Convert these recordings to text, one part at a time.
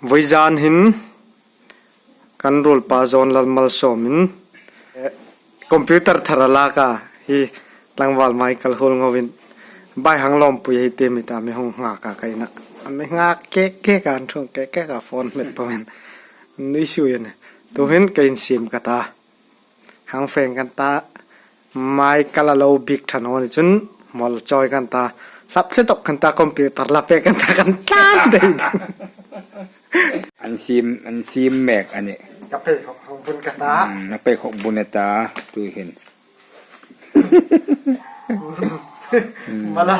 Voizan hin kan rol pa zon Lalmalsawm in computer tharala ka hi tlangwal Michael huolngo win bai hang lawmpui hi te mi ta mi hong nga ka kai nak ame nga ke kan thong ke ka phone met pamen ni su yen to hin kain sim ka ta hang feng kan ta Michael alo big than on chun mol choi kan ta lap se tok kan ta computer lap pe kan ta kan tan deiอันซีมแมกอันนี้ กาแฟของบุญกะตา นักไปของบุญตาดูเห็น มาละ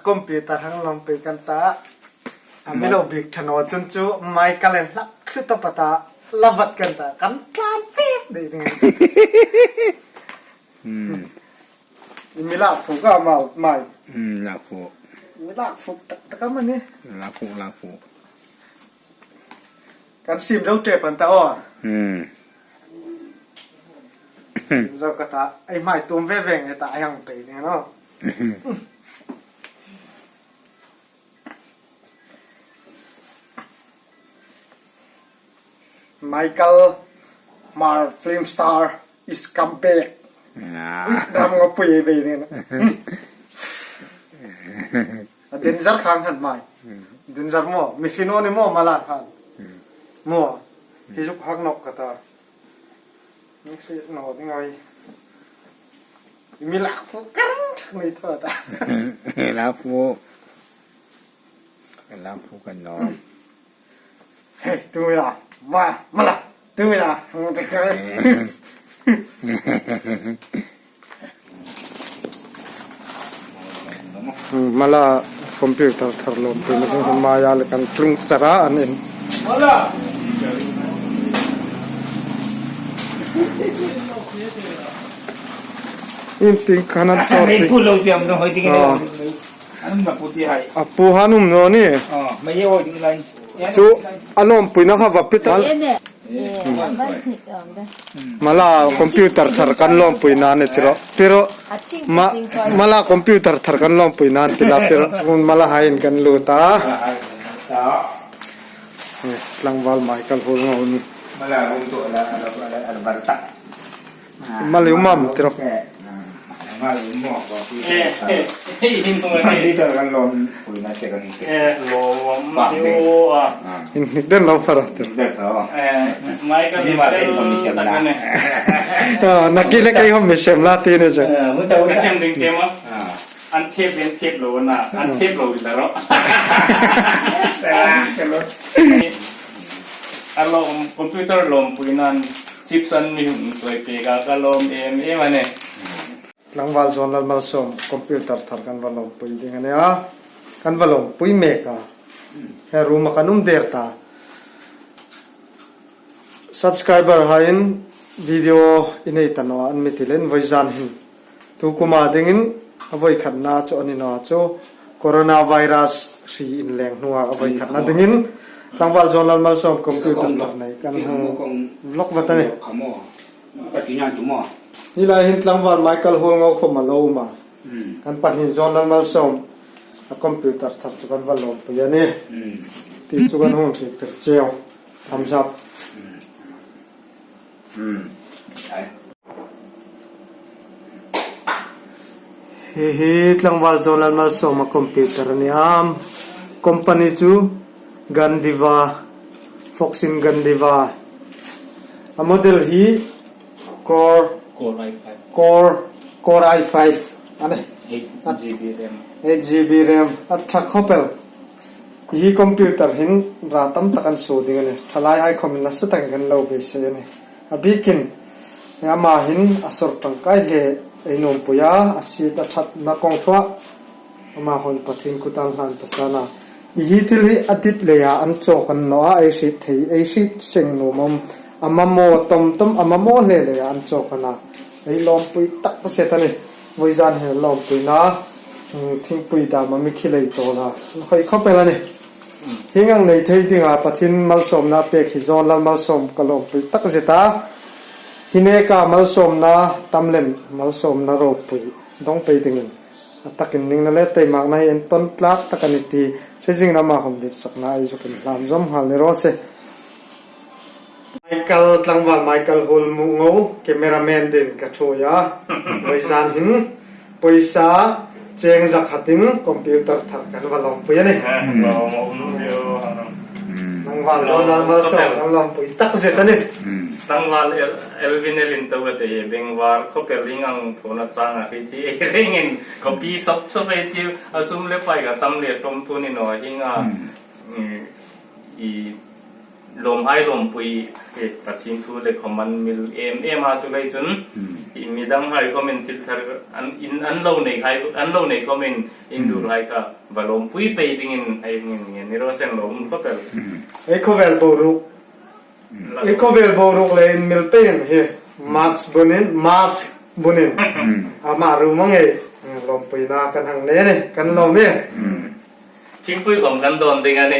คอมพิวเตอร์ทั้งลำไปกันตาไม่รู้บิ๊กถนนจุนจูไม่กันเลยลักคือตัวปตาลวัดกันตากันการเป๊ะดีไงมีลาฟูก็มาใหม่ ลาฟู มีลาฟูตะกันมันนี่ลาฟูกันซิมเราเจ็บปันตาอ้อเรากะตาไอ้ใหม่ตุ้มเว่งไอ้ตายังไปเนี่ยเนาะMichael Mar filmstar is come back Ramngawpuiไปเนี่ยนะเดินจัดข้างหันใหม่เดินจัดหม้อมิชิโน่นี่หม้อมาลาดหันหม้อที่ชุกหักนกกะตานี่สิหนอยังไงมีหลักฟูกันไม่เท่าตาลาฟูกันเนาะเฮ้ยดูเวลามาละดูเวลามันจะเกิดมาละคอมพิวเตอร์ถล่มไปมันก็มายาเลยกันตรึงจระอันนี้มาละอินติงขนาดจอดไม่พูดเราเตรียมต้องให้ทิ้งเลยอันนั้นแบบพูดที่ให้ปูฮานุ่มโน่นี่ไม่เยอะจริงเลยจูอารมณ์ปุยนะครับว่าพิจารณามาละคอมพิวเตอร์ถากันล้อมปุยนานนี่ทีละperoมาละคอมพิวเตอร์ถากันล้อมปุยนานทีละperoมาละหายกันลูตาลังวาลไม่กันหัวงอนมาละuntuk ada bartaมาลิวมัมทีละมาลิวหมอกก็ที่หินตรงนี้ที่ถากันล้อมปุยน่าจะกันล้อมอยู่หินเดินเราฟาร์ตเดินเราไม่ก็มีมาเต็มตะกันเนี่ยนักกีฬาเขาไม่เชื่อมลาตีนี่จ้ะก็เชื่อมดึงเชื่อมอ่ะอันเทปเป็นเทปโหลน่ะอันเทปโหลอยู่แล้วแต่กันรถอารมณ์คอมพิวเตอร์ลมปุยนั่นชิปซันมีหุ่นตัวเปียกก็ลมเอ็มมันเนี่ยหลังวาลโซนLalmalsawmคอมพิวเตอร์ถากันวาลมปุยยังไงเนี่ยกันวาลมปุยเมกะเฮรูมากันเดือดตา subscriber ให้วิดีโออินเอตันว่าอันมิติเล่นไว้จานหินทุกมาดึงเอาไว้ขัดหน้าโจอันนี้นะโจโคโรนาไวรัสสีอินแรงนัวเอาไว้ขัดหน้าดึงหลังวาลโซนLalmalsawmคอมพิวเตอร์ถากันกันล็อกวัตถุนี่นี่แหละหินหลังวาลMichael huolngoเข้ามาเล่ามากันปัจจุบันLalmalsawmคอมพิวเตอร์ถากันวาลมปุยนี่ที่จุกันห้องที่เป็นเจียวทำซับเฮ้หลังวาลโซนLalmalsawmคอมพิวเตอร์นี่คอมพานีจูกันดีวาฟ็อกซินกันดีวาโมเดลฮีCore i5 อันนี้ 8GB RAM อัดทักเข้าไปฮีคอมพิวเตอร์หินราตั้มตะกันสูดีกันเลยทลายไอคอมมินัสตั้งกันเราไปเสียเนี่ยบิกินยามาหินอสรตังไกเล่ไอโนมปุยาอสิตชัดนักกองทัวมาหอนปะทินกุตังหันภาษานาฮีทิลฮีอดิตเลยอันโจกันเนาะไอสิทไอสิเสียงโนมอามาโมต้มอามาโมเลยอันโจกันนะไอลอมปุยตักภาษาตันเลยวิจารณ์เห็นลอมปุยนะทิ้งปุยดามันไม่คิดเลยตัวละค่อยเข้าไปแล้วเนี่ยหิ้งในที่ที่หาปะทินLalmalsawmนะเป็กฮิโซนLalmalsawmกลอมปุยตักเสตาหินเอกาLalmalsawmนะตำเล่มLalmalsawmนะโรปุยต้องไปถึงตักกินนิ่งนั่นแหละแต่มากนะเห็นต้นปลักตักกันที jing na ma khom dit sakna ai so kin lam zom hal ni ro se Michael tlangwal Michael huolngo cameraman din ka choya roi zan hin poisa cheng zak hatin computer thak kan lawmpui ani nangwal zo Lalmalsawm lawmpui tak zet ani tangwal elvinelin tawate bengwar khopeling ang thona changa thi ringin copy sop ti asum le pai ga tam le tom tu ni no hinga i lom hai lawmpui he pathin thu le khoman mil em a chu lai chun i midang hai comment til thar an lo nei hai an lo nei comment in dur hai ka lawmpui pe dingin hai ngin ni ro sen lom khopel ei khovel boru ei khovel boru le in mil pen he mask bunin ama ru mangai lawmpui na kan hang ne kan lom me thingpui kom kan don ding ani